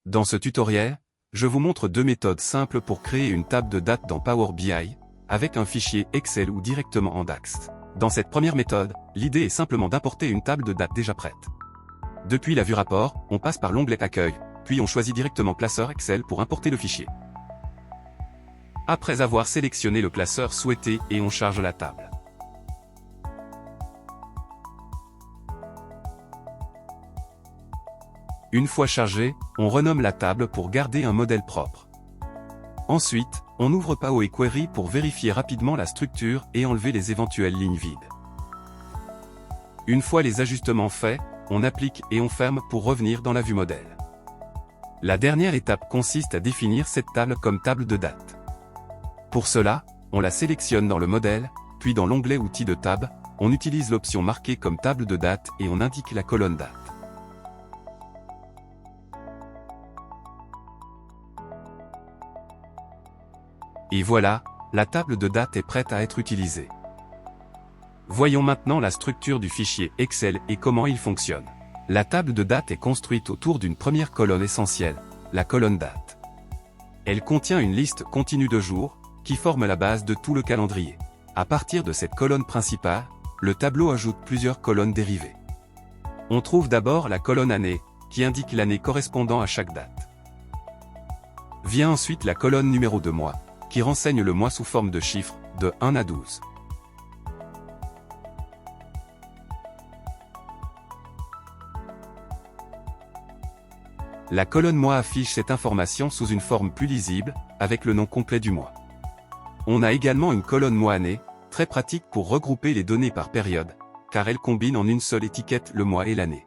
Dans ce tutoriel, je vous montre deux méthodes simples pour créer une table de date dans Power BI, avec un fichier Excel ou directement en DAX. Dans cette première méthode, l'idée est simplement d'importer une table de date déjà prête. Depuis la vue rapport, on passe par l'onglet Accueil, puis on choisit directement Classeur Excel pour importer le fichier. Après avoir sélectionné le classeur souhaité, et on charge la table. Une fois chargée, on renomme la table pour garder un modèle propre. Ensuite, on ouvre Power Query pour vérifier rapidement la structure et enlever les éventuelles lignes vides. Une fois les ajustements faits, on applique et on ferme pour revenir dans la vue modèle. La dernière étape consiste à définir cette table comme table de date. Pour cela, on la sélectionne dans le modèle, puis dans l'onglet Outils de table, on utilise l'option marquée comme table de date et on indique la colonne date. Et voilà, la table de date est prête à être utilisée. Voyons maintenant la structure du fichier Excel et comment il fonctionne. La table de date est construite autour d'une première colonne essentielle, la colonne date. Elle contient une liste continue de jours, qui forme la base de tout le calendrier. À partir de cette colonne principale, le tableau ajoute plusieurs colonnes dérivées. On trouve d'abord la colonne année, qui indique l'année correspondant à chaque date. Vient ensuite la colonne numéro de mois, qui renseigne le mois sous forme de chiffres, de 1 à 12. La colonne mois affiche cette information sous une forme plus lisible, avec le nom complet du mois. On a également une colonne mois-année, très pratique pour regrouper les données par période, car elle combine en une seule étiquette le mois et l'année.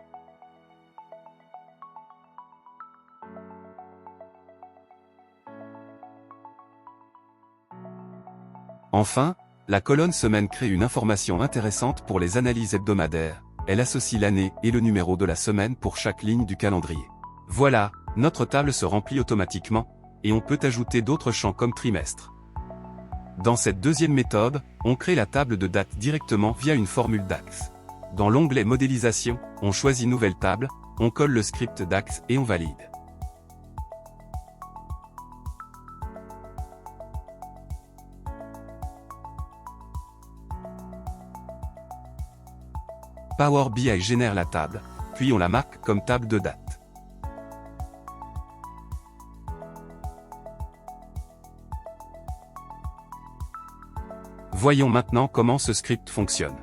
Enfin, la colonne semaine crée une information intéressante pour les analyses hebdomadaires, elle associe l'année et le numéro de la semaine pour chaque ligne du calendrier. Voilà, notre table se remplit automatiquement, et on peut ajouter d'autres champs comme trimestre. Dans cette deuxième méthode, on crée la table de date directement via une formule DAX. Dans l'onglet Modélisation, on choisit Nouvelle table, on colle le script DAX et on valide. Power BI génère la table, puis on la marque comme table de date. Voyons maintenant comment ce script fonctionne.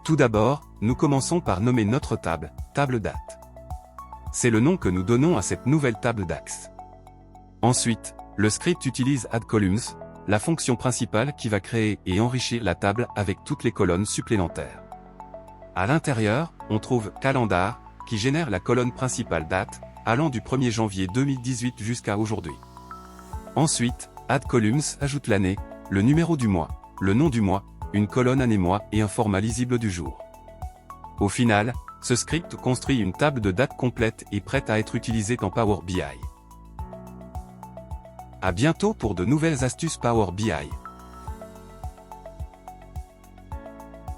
Tout d'abord, nous commençons par nommer notre table, table date. C'est le nom que nous donnons à cette nouvelle table DAX. Ensuite, le script utilise Add Columns, la fonction principale qui va créer et enrichir la table avec toutes les colonnes supplémentaires. À l'intérieur, on trouve Calendar, qui génère la colonne principale date, allant du 1er janvier 2018 jusqu'à aujourd'hui. Ensuite, Add Columns ajoute l'année, le numéro du mois, le nom du mois, une colonne année-mois et un format lisible du jour. Au final, ce script construit une table de date complète et prête à être utilisée dans Power BI. À bientôt pour de nouvelles astuces Power BI.